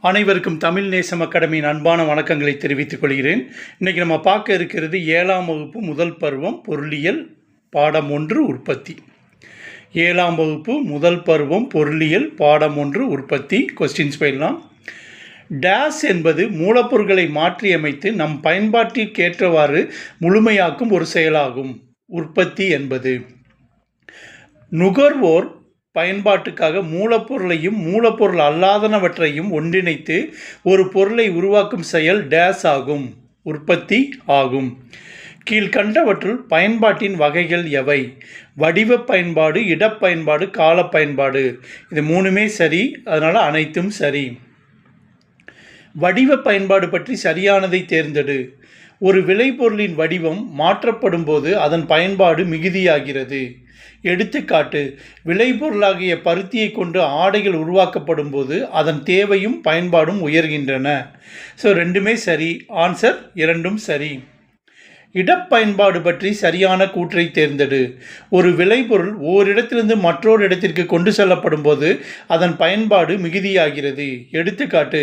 அனைவருக்கும் தமிழ் நேசம் அகாடமியின் அன்பான வணக்கங்களை தெரிவித்துக் கொள்கிறேன். இன்றைக்கி நம்ம பார்க்க இருக்கிறது 7ஆம் வகுப்பு முதல் பருவம் பொருளியல் பாடம் 1 உற்பத்தி. 7ஆம் வகுப்பு முதல் பருவம் பொருளியல் பாடம் 1 உற்பத்தி. கொஸ்டின்ஸ் போயிடலாம். டேஸ் என்பது மூலப்பொருட்களை மாற்றியமைத்து நம் பயன்பாட்டிற்கேற்றவாறு முழுமையாக்கும் ஒரு செயலாகும். உற்பத்தி என்பது நுகர்வோர் பயன்பாட்டுக்காக மூலப்பொருளையும் மூலப்பொருள் அல்லாதனவற்றையும் ஒன்றிணைத்து ஒரு பொருளை உருவாக்கும் செயல் டேஸ் ஆகும், உற்பத்தி ஆகும். கீழ்கண்டவற்றுள் பயன்பாட்டின் வகைகள் எவை? வடிவ பயன்பாடு, இடப்பயன்பாடு, கால பயன்பாடு. இது மூணுமே சரி, அதனால் அனைத்தும் சரி. வடிவ பயன்பாடு பற்றி சரியானதை தேர்ந்தெடு. ஒரு விளைபொருளின் வடிவம் மாற்றப்படும் போது அதன் பயன்பாடு மிகுதியாகிறது. எடுத்துக்காட்டு, விளைபொருளாகிய பருத்தியை கொண்டு ஆடைகள் உருவாக்கப்படும் போது அதன் தேவையும் பயன்பாடும் உயர்கின்றன. ஸோ ரெண்டுமே சரி. ஆன்சர் இரண்டும் சரி. இடப்பயன்பாடு பற்றி சரியான கூற்றை தேர்ந்தெடு. ஒரு விளைபொருள் ஓரிடத்திலிருந்து மற்றொரு இடத்திற்கு கொண்டு செல்லப்படும் போது அதன் பயன்பாடு மிகுதியாகிறது. எடுத்துக்காட்டு,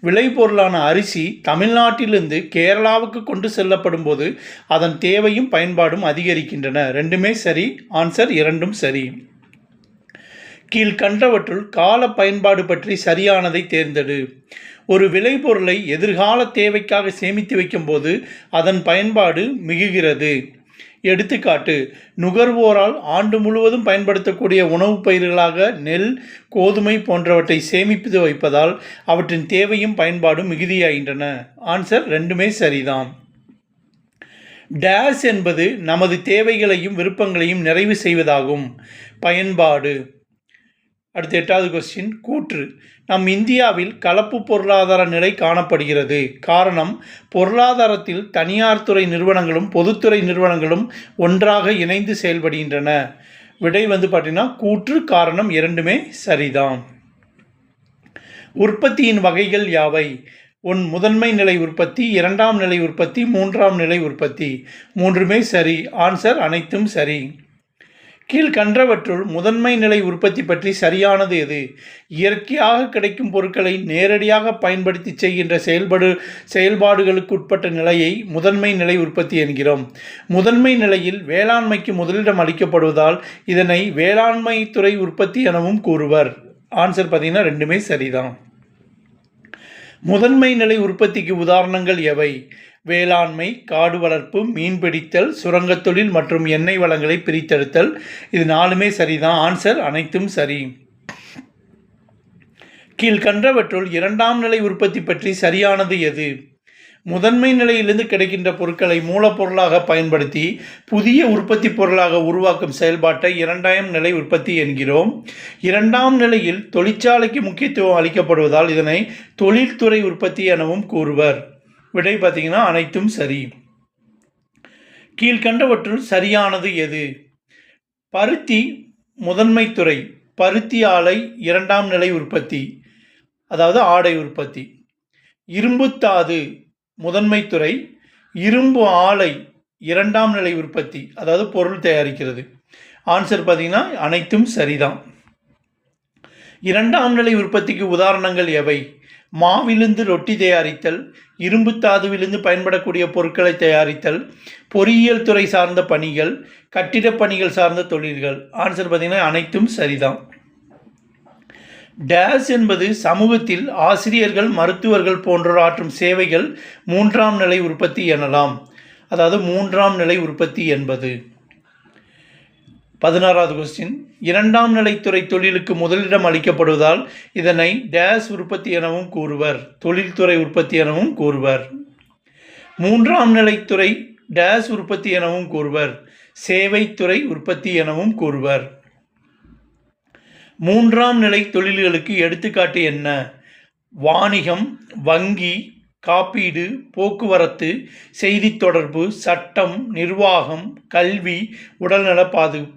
விளைபொருளான அரிசி தமிழ்நாட்டிலிருந்து கேரளாவுக்கு கொண்டு செல்லப்படும் போது அதன் தேவையும் பயன்பாடும் அதிகரிக்கின்றன. ரெண்டுமே சரி. ஆன்சர் இரண்டும் சரி. கீழ்கண்டவற்றுள் கால பயன்பாடு பற்றி சரியானதை தேர்ந்தெடு. ஒரு விளைபொருளை எதிர்கால தேவைக்காக சேமித்து வைக்கும்போது அதன் பயன்பாடு மிகுகிறது. எடுத்துக்காட்டு, நுகர்வோரால் ஆண்டு முழுவதும் பயன்படுத்தக்கூடிய உணவுப் பயிர்களாக நெல், கோதுமை போன்றவற்றை சேமித்து வைப்பதால் அவற்றின் தேவையும் பயன்பாடும் மிகுதியாகின்றன. ஆன்சர் ரெண்டுமே சரிதான். டேஸ் என்பது நமது தேவைகளையும் விருப்பங்களையும் நிறைவு செய்வதாகும். பயன்பாடு. அடுத்த 8வது கொஸ்டின். கூற்று. நம் இந்தியாவில் கலப்பு பொருளாதார நிலை காணப்படுகிறது. காரணம், பொருளாதாரத்தில் தனியார் துறை நிறுவனங்களும் பொதுத்துறை நிறுவனங்களும் ஒன்றாக இணைந்து செயல்படுகின்றன. விடை பார்த்தீங்கன்னா கூற்று, காரணம் இரண்டுமே சரிதான். உற்பத்தியின் வகைகள் யாவை? முதன்மை நிலை உற்பத்தி, 2ஆம் நிலை உற்பத்தி, 3ஆம் நிலை உற்பத்தி. மூன்றுமே சரி. ஆன்சர் அனைத்தும் சரி. கீழ்கண்டவற்றுள் முதன்மை நிலை உற்பத்தி பற்றி சரியானது எது? இயற்கையாக கிடைக்கும் பொருட்களை நேரடியாக பயன்படுத்தி செய்கின்ற செயல்பாடுகளுக்கு உட்பட்ட நிலையை முதன்மை நிலை உற்பத்தி என்கிறோம். முதன்மை நிலையில் வேளாண்மைக்கு முதலிடம் அளிக்கப்படுவதால் இதனை வேளாண்மை துறை உற்பத்தி எனவும் கூறுவர். ஆன்சர் பார்த்தீங்கன்னா ரெண்டுமே சரிதான். முதன்மை நிலை உற்பத்திக்கு உதாரணங்கள் எவை? வேளாண்மை, காடு வளர்ப்பு, மீன்பிடித்தல், சுரங்கத் தொழில் மற்றும் எண்ணெய் வளங்களை பிரித்தெடுத்தல். இது 4மே சரிதான். ஆன்சர் அனைத்தும் சரி. கீழ்கண்டவற்றுள் 2ஆம் நிலை உற்பத்தி பற்றி சரியானது எது? முதன்மை நிலையிலிருந்து கிடைக்கின்ற பொருட்களை மூலப்பொருளாக பயன்படுத்தி புதிய உற்பத்தி பொருளாக உருவாக்கும் செயல்பாட்டை 2ஆம் நிலை உற்பத்தி என்கிறோம். 2ஆம் நிலையில் தொழிற்சாலைக்கு முக்கியத்துவம் அளிக்கப்படுவதால் இதனை தொழில்துறை உற்பத்தி எனவும் கூறுவர். விடை பார்த்தீங்கன்னா அனைத்தும் சரி. கீழ்கண்டவற்றுள் சரியானது எது? பருத்தி முதன்மை துறை, பருத்தி ஆலை 2ஆம் நிலை உற்பத்தி, அதாவது ஆடை உற்பத்தி. இரும்புத்தாது முதன்மை துறை, இரும்பு ஆலை 2ஆம் நிலை உற்பத்தி, அதாவது பொருள் தயாரிக்கிறது. ஆன்சர் பார்த்தீங்கன்னா அனைத்தும் சரிதான். 2ஆம் நிலை உற்பத்திக்கு உதாரணங்கள் எவை? மாவிலிருந்து ரொட்டி தயாரித்தல், இரும்பு தாதுவிலிருந்து பயன்படக்கூடிய பொருட்களை தயாரித்தல், பொறியியல் துறை சார்ந்த பணிகள், கட்டிடப் பணிகள் சார்ந்த தொழில்கள். ஆன்சர் பார்த்தீங்கன்னா அனைத்தும் சரிதான். டேஸ் என்பது சமூகத்தில் ஆசிரியர்கள், மருத்துவர்கள் போன்றோர் ஆற்றும் சேவைகள் 3ஆம் நிலை உற்பத்தி எனலாம். அதாவது 3ஆம் நிலை உற்பத்தி என்பது. 16வது கொஸ்டின். 2ஆம் நிலைத்துறை தொழிலுக்கு முதலிடம் அளிக்கப்படுவதால் இதனை டேஸ் உற்பத்தி எனவும் கூறுவர். தொழில்துறை உற்பத்தி எனவும் கூறுவர். 3ஆம் நிலைத்துறை டேஸ் உற்பத்தி எனவும் கூறுவர். சேவைத்துறை உற்பத்தி எனவும் கூறுவர். 3ஆம் நிலை தொழில்களுக்கு எடுத்துக்காட்டு என்ன? வாணிகம், வங்கி, காப்பீடு, போக்குவரத்து, செய்தி தொடர்பு, சட்டம், நிர்வாகம், கல்வி, உடல்நல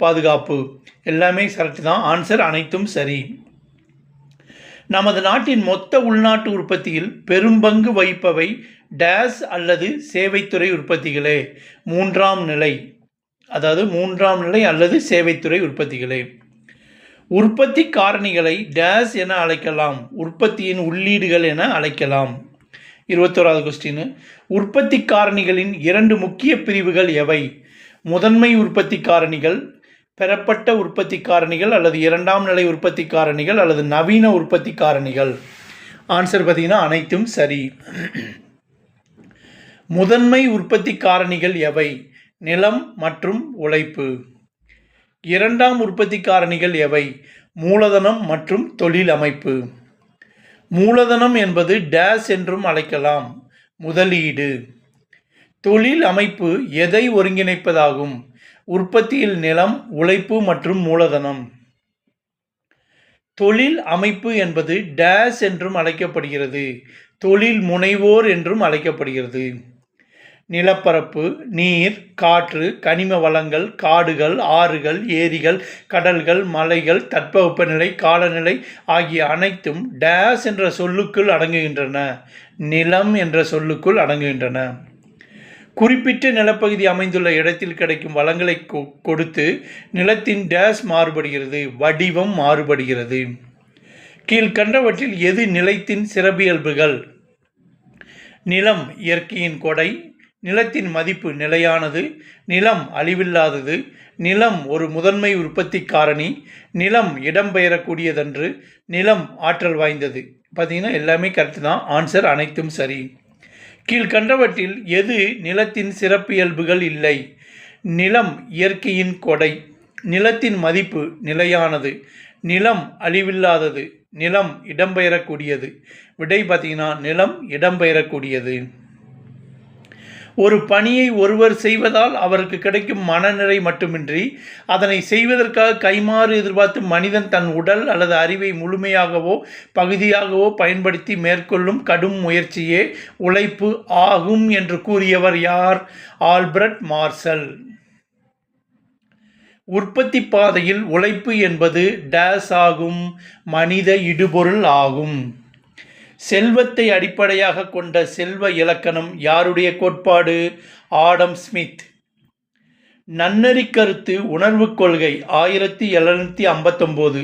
பாதுகாப்பு. எல்லாமே கரெக்ட் தான். ஆன்சர் அனைத்தும் சரி. நமது நாட்டின் மொத்த உள்நாட்டு உற்பத்தியில் பெரும்பங்கு வகிப்பவை டேஸ் அல்லது சேவைத்துறை உற்பத்திகளே. 3ஆம் நிலை, அதாவது 3ஆம் நிலை அல்லது சேவைத்துறை உற்பத்திகளே. உற்பத்தி காரணிகளை டேஸ் என அழைக்கலாம். உற்பத்தியின் உள்ளீடுகள் என அழைக்கலாம். 21வது கொஸ்டின். உற்பத்தி காரணிகளின் 2 முக்கிய பிரிவுகள் எவை? முதன்மை உற்பத்தி காரணிகள், பெறப்பட்ட உற்பத்தி காரணிகள் அல்லது இரண்டாம் நிலை உற்பத்தி காரணிகள் அல்லது நவீன உற்பத்தி காரணிகள். ஆன்சர் பார்த்தீங்கன்னா அனைத்தும் சரி. முதன்மை உற்பத்தி காரணிகள் எவை? நிலம் மற்றும் உழைப்பு. இரண்டாம் உற்பத்தி காரணிகள் எவை? மூலதனம் மற்றும் தொழில் அமைப்பு. மூலதனம் என்பது டேஸ் என்றும் அழைக்கலாம். முதலீடு. தொழில் அமைப்பு எதை ஒருங்கிணைப்பதாகும்? உற்பத்தியில் நிலம், உழைப்பு மற்றும் மூலதனம். தொழில் அமைப்பு என்பது டேஸ் என்றும் அழைக்கப்படுகிறது. தொழில் முனைவோர் என்றும் அழைக்கப்படுகிறது. நிலப்பரப்பு, நீர், காற்று, கனிம வளங்கள், காடுகள், ஆறுகள், ஏரிகள், கடல்கள், மலைகள், தட்பவெப்பநிலை, காலநிலை ஆகிய அனைத்தும் டேஸ் என்ற சொல்லுக்குள் அடங்குகின்றன. நிலம் என்ற சொல்லுக்குள் அடங்குகின்றன. குறிப்பிட்ட நிலப்பகுதி அமைந்துள்ள இடத்தில் கிடைக்கும் வளங்களை கொடுத்து நிலத்தின் டேஸ் மாறுபடுகிறது, வடிவம் மாறுபடுகிறது. கீழ்கண்டவற்றில் எது நிலத்தின் சிறப்பியல்புகள்? நிலம் இயற்கையின் கொடை, நிலத்தின் மதிப்பு நிலையானது, நிலம் அழிவில்லாதது, நிலம் ஒரு முதன்மை உற்பத்தி காரணி, நிலம் இடம்பெயரக்கூடியதன்று, நிலம் ஆற்றல் வாய்ந்தது. பார்த்தீங்கன்னா எல்லாமே கரெக்டு தான். ஆன்சர் அனைத்தும் சரி. கீழ்கண்டவற்றில் எது நிலத்தின் சிறப்பியல்புகள் இல்லை? நிலம் இயற்கையின் கொடை, நிலத்தின் மதிப்பு நிலையானது, நிலம் அழிவில்லாதது, நிலம் இடம்பெயரக்கூடியது. விடை பார்த்தீங்கன்னா நிலம் இடம்பெயரக்கூடியது. ஒரு பணியை ஒருவர் செய்வதால் அவருக்கு கிடைக்கும் மனநிறை மட்டுமின்றி அதனை செய்வதற்காக கைமாறு எதிர்பார்த்து மனிதன் தன் உடல் அல்லது அறிவை முழுமையாகவோ பகுதியாகவோ பயன்படுத்தி மேற்கொள்ளும் கடும் முயற்சியே உழைப்பு ஆகும் என்று கூறியவர் யார்? Albert Marshall. உற்பத்தி பாதையில் உழைப்பு என்பது டேஸ் ஆகும், மனித இடுபொருள் ஆகும். செல்வத்தை அடிப்படையாக கொண்ட செல்வ இலக்கணம் யாருடைய கோட்பாடு? Adam Smith. நன்னெறி கருத்து உணர்வு கொள்கை 1759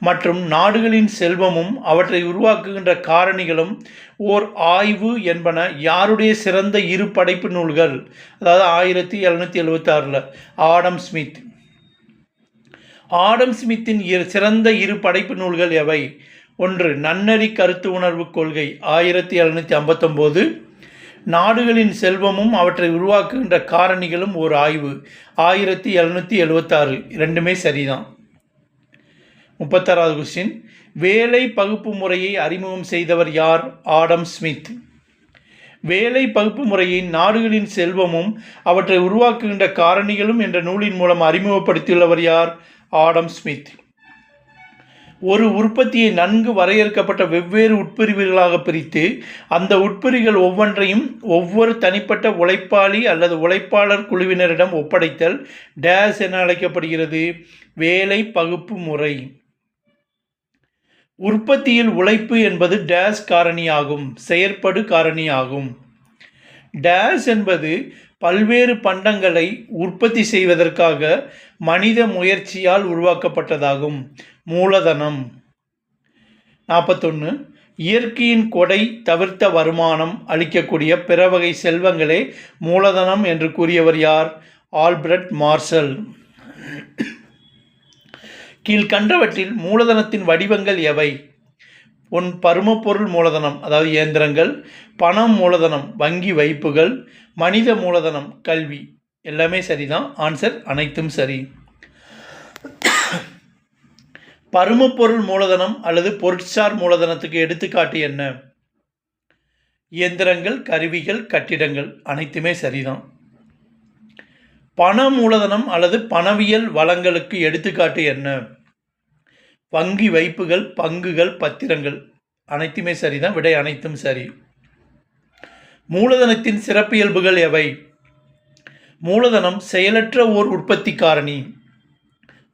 மற்றும் நாடுகளின் செல்வமும் அவற்றை உருவாக்குகின்ற காரணிகளும் ஓர் ஆய்வு என்பன யாருடைய சிறந்த இரு படைப்பு நூல்கள்? அதாவது 1776 ஆடம் ஸ்மித். ஆடம் ஸ்மித்தின் சிறந்த இரு படைப்பு நூல்கள் எவை? ஒன்று நன்னெறி கருத்து உணர்வு கொள்கை 1759, நாடுகளின் செல்வமும் அவற்றை உருவாக்குகின்ற காரணிகளும் ஒரு ஆய்வு 1776. ரெண்டுமே சரிதான். 36வது கொஸ்டின். வேலை பகுப்பு முறையை அறிமுகம் செய்தவர் யார்? Adam Smith. வேலை பகுப்பு முறையை நாடுகளின் செல்வமும் அவற்றை உருவாக்குகின்ற காரணிகளும் என்ற நூலின் மூலம் அறிமுகப்படுத்தியுள்ளவர் யார்? Adam Smith. ஒரு உற்பத்தியை நன்கு வரையறுக்கப்பட்ட வெவ்வேறு உட்பிரிவுகளாக பிரித்து அந்த உட்பிரிவுகள் ஒவ்வொன்றையும் ஒவ்வொரு தனிப்பட்ட உழைப்பாளி அல்லது உழைப்பாளர் குழுவினரிடம் ஒப்படைத்தல் டேஸ் என அழைக்கப்படுகிறது. வேலை பகுப்பு முறை. உற்பத்தியில் உழைப்பு என்பது டேஸ் காரணியாகும், செயற்படு காரணியாகும். டேஸ் என்பது பல்வேறு பண்டங்களை உற்பத்தி செய்வதற்காக மனித முயற்சியால் உருவாக்கப்பட்டதாகும். மூலதனம். 41. இயற்கையின் கொடை தவிர்த்த வருமானம் அளிக்கக்கூடிய பிற வகை செல்வங்களே மூலதனம் என்று கூறியவர் யார்? Albert Marshall. கீழ்கண்டவற்றில் மூலதனத்தின் வடிவங்கள் எவை? பருமப்பொருள் மூலதனம் அதாவது இயந்திரங்கள், பணம் மூலதனம் வங்கி வைப்புகள், மனித மூலதனம் கல்வி. எல்லாமே சரிதான். ஆன்சர் அனைத்தும் சரி. பருமப்பொருள் மூலதனம் அல்லது பொருட்சார் மூலதனத்துக்கு எடுத்துக்காட்டு என்ன? இயந்திரங்கள், கருவிகள், கட்டிடங்கள். அனைத்துமே சரிதான். பண மூலதனம் அல்லது பணவியல் வளங்களுக்கு எடுத்துக்காட்டு என்ன? வங்கி வைப்புகள், பங்குகள், பத்திரங்கள். அனைத்துமே சரிதான். விடை அனைத்தும் சரி. மூலதனத்தின் சிறப்பியல்புகள் எவை? மூலதனம் செயலற்ற ஓர் உற்பத்தி காரணி.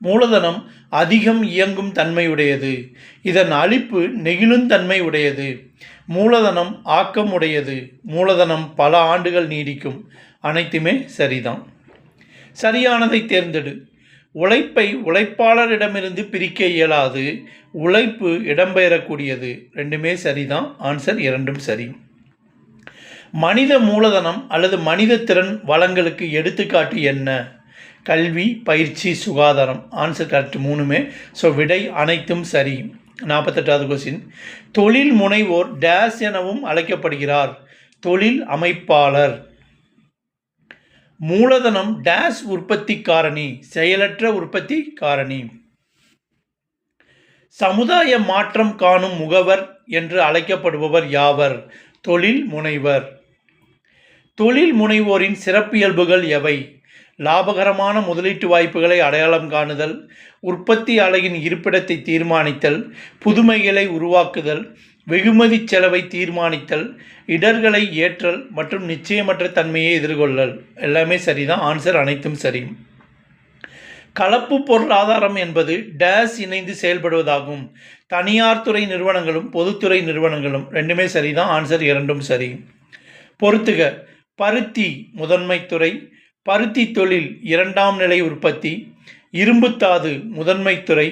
மூலதனம் அதிகம் இயங்கும் தன்மையுடையது. இதன் அளிப்பு நெகிழுந்தன்மை உடையது. மூலதனம் ஆக்கம் உடையது. மூலதனம் பல ஆண்டுகள் நீடிக்கும். அனைத்துமே சரிதான். சரியானதை தேர்ந்தெடு. உழைப்பை உழைப்பாளரிடமிருந்து பிரிக்க இயலாது. உழைப்பு இடம்பெயரக்கூடியது. ரெண்டுமே சரிதான். ஆன்சர் இரண்டும் சரி. மனித மூலதனம் அல்லது மனித திறன் வளங்களுக்கு எடுத்துக்காட்டு என்ன? கல்வி, பயிற்சி, சுகாதாரம். ஆன்சர் கரெக்ட் மூணுமே. ஸோ விடை அனைத்தும் சரி. 48வது கொஸ்டின். தொழில் முனைவோர் டேஸ் எனவும் அழைக்கப்படுகிறார். தொழில் அமைப்பாளர். மூலதனம் டேஸ் உற்பத்தி காரணி. செயலற்ற உற்பத்தி காரணி. சமுதாய மாற்றம் காணும் முகவர் என்று அழைக்கப்படுபவர் யாவர்? தொழில் முனைவர். தொழில் முனைவோரின் சிறப்பியல்புகள் எவை? லாபகரமான முதலீட்டு வாய்ப்புகளை அடையாளம் காணுதல், உற்பத்தி ஆலையின் இருப்பிடத்தை தீர்மானித்தல், புதுமைகளை உருவாக்குதல், வெகுமதி செலவை தீர்மானித்தல், இடர்களை ஏற்றல் மற்றும் நிச்சயமற்ற தன்மையை எதிர்கொள்ளல். எல்லாமே சரிதான். ஆன்சர் அனைத்தும் சரி. கலப்பு பொருளாதாரம் என்பது டேஸ் இணைந்து செயல்படுவதாகும். தனியார் துறை நிறுவனங்களும் பொதுத்துறை நிறுவனங்களும். ரெண்டுமே சரிதான். ஆன்சர் இரண்டும் சரி. பொறுத்துக. பருத்தி முதன்மைத்துறை, பருத்தி தொழில் இரண்டாம் நிலை உற்பத்தி, இரும்புத்தாது முதன்மைத்துறை,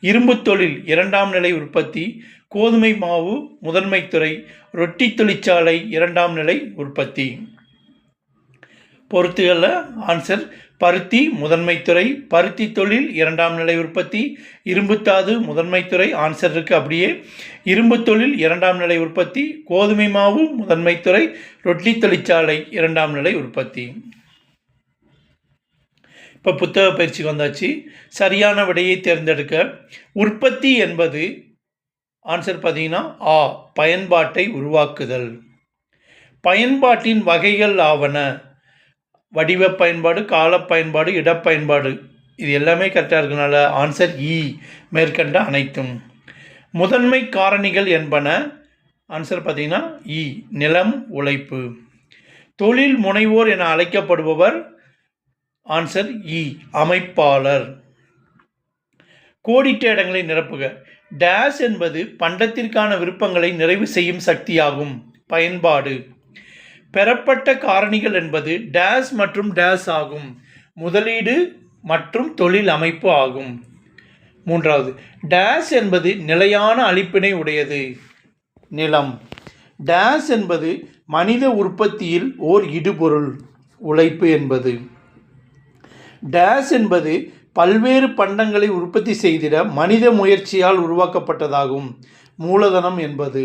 இரும்பு தொழில் இரண்டாம் நிலை உற்பத்தி, கோதுமை மாவு முதன்மைத்துறை, ரொட்டி தொழிற்சாலை இரண்டாம் நிலை உற்பத்தி. பொறுத்துகளில் ஆன்சர் பருத்தி முதன்மைத்துறை, பருத்தி தொழில் இரண்டாம் நிலை உற்பத்தி, இரும்புத்தாது முதன்மைத்துறை. ஆன்சர் இருக்குது அப்படியே. இரும்பு தொழில் இரண்டாம் நிலை உற்பத்தி, கோதுமை மாவு முதன்மைத்துறை, ரொட்டி தொழிற்சாலை இரண்டாம் நிலை உற்பத்தி. இப்போ புத்தக பயிற்சிக்கு வந்தாச்சு. சரியான விடையை தேர்ந்தெடுக்க. உற்பத்தி என்பது ஆன்சர் பார்த்தீங்கன்னா ஆ, பயன்பாட்டை உருவாக்குதல். பயன்பாட்டின் வகைகள் ஆவன. வடிவ பயன்பாடு, கால பயன்பாடு, இடப்பயன்பாடு. இது எல்லாமே கரெக்டாக இருக்கனால ஆன்சர் இ, மேற்கண்ட அனைத்தும். முதன்மை காரணிகள் என்பன. ஆன்சர் பார்த்தீங்கன்னா இ, நிலம், உழைப்பு. தொழில் முனைவோர் என அழைக்கப்படுபவர். ஆன்சர் இ, அமைப்பாளர். கோடிட்ட இடங்களை நிரப்புக. டேஸ் என்பது பண்டத்திற்கான விருப்பங்களை நிறைவு செய்யும் சக்தியாகும். பயன்பாடு. பெறப்பட்ட காரணிகள் என்பது டேஸ் மற்றும் டேஸ் ஆகும். முதலீடு மற்றும் தொழில் அமைப்பு ஆகும். மூன்றாவது, டேஸ் என்பது நிலையான அளிப்பினை உடையது. நிலம். டேஸ் என்பது மனித உற்பத்தியில் ஓர் இடுபொருள். உழைப்பு என்பது. டேஸ் என்பது பல்வேறு பண்டங்களை உற்பத்தி செய்திட மனித முயற்சியால் உருவாக்கப்பட்டதாகும். மூலதனம் என்பது.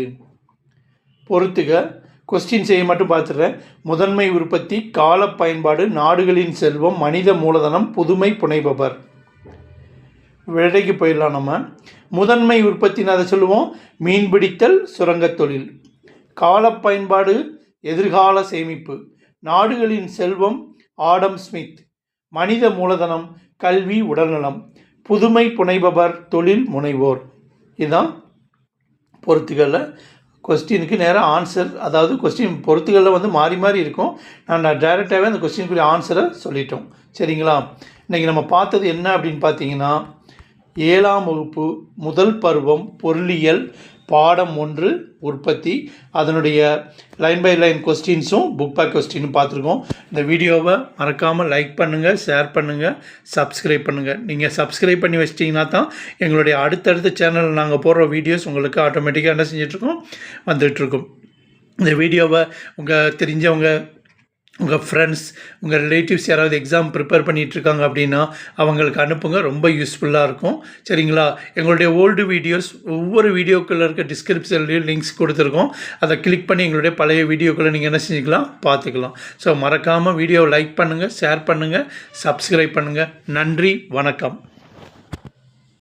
பொறுத்துக. கொஸ்டின் செய்ய மட்டும் பார்த்துடுறேன். முதன்மை உற்பத்தி, கால பயன்பாடு, நாடுகளின் செல்வம், மனித மூலதனம், புதுமை புனைபவர். விடைக்கு போயிடலாம். நம்ம முதன்மை உற்பத்தின்னு அதை சொல்லுவோம் மீன்பிடித்தல், சுரங்கத் தொழில். கால பயன்பாடு எதிர்கால சேமிப்பு. நாடுகளின் செல்வம் ஆடம் ஸ்மித். மனித மூலதனம் கல்வி, உடல்நலம். புதுமை புனைபவர் தொழில் முனைவோர். இதுதான் பொறுத்துகளில் கொஸ்டினுக்கு நேராக ஆன்சர். அதாவது கொஸ்டின் பொறுத்துகளில் மாறி மாறி இருக்கும். நான் டைரெக்டாகவே அந்த கொஸ்டினுக்குரிய ஆன்சரை சொல்லிட்டோம். சரிங்களா? இன்றைக்கி நம்ம பார்த்தது என்ன அப்படின்னு பார்த்தீங்கன்னா, 7ஆம் வகுப்பு முதல் பருவம் பொருளியல் பாடம் 1 உற்பத்தி, அதனுடைய லைன் பை லைன் கொஸ்டின்ஸும் புக் பேக் கொஸ்டினும் பார்த்துருக்கோம். இந்த வீடியோவை மறக்காமல் லைக் பண்ணுங்கள், ஷேர் பண்ணுங்கள், சப்ஸ்கிரைப் பண்ணுங்கள். நீங்கள் சப்ஸ்கிரைப் பண்ணி வச்சிட்டிங்கன்னா தான் எங்களுடைய அடுத்தடுத்த சேனலில் நாங்கள் போடுற வீடியோஸ் உங்களுக்கு ஆட்டோமேட்டிக்காக என்ன செஞ்சிட்ருக்கோம், வந்துட்டுருக்கும். இந்த வீடியோவை உங்கள் தெரிஞ்சவங்க, உங்கள் ஃப்ரெண்ட்ஸ், உங்கள் ரிலேட்டிவ்ஸ் யாராவது எக்ஸாம் ப்ரிப்பேர் பண்ணிகிட்ருக்காங்க அப்படின்னா அவங்களுக்கு அனுப்புங்க. ரொம்ப யூஸ்ஃபுல்லாக இருக்கும். சரிங்களா? எங்களுடைய ஓல்டு வீடியோஸ் ஒவ்வொரு வீடியோக்குள்ளே இருக்க டிஸ்கிரிப்ஷன்லேயும் லிங்க்ஸ் கொடுத்துருக்கோம். அதை கிளிக் பண்ணி எங்களுடைய பழைய வீடியோக்களை நீங்கள் என்ன செஞ்சுக்கலாம், பார்த்துக்கலாம். ஸோ மறக்காமல் வீடியோவை லைக் பண்ணுங்கள், ஷேர் பண்ணுங்கள், சப்ஸ்கிரைப் பண்ணுங்கள். நன்றி, வணக்கம்.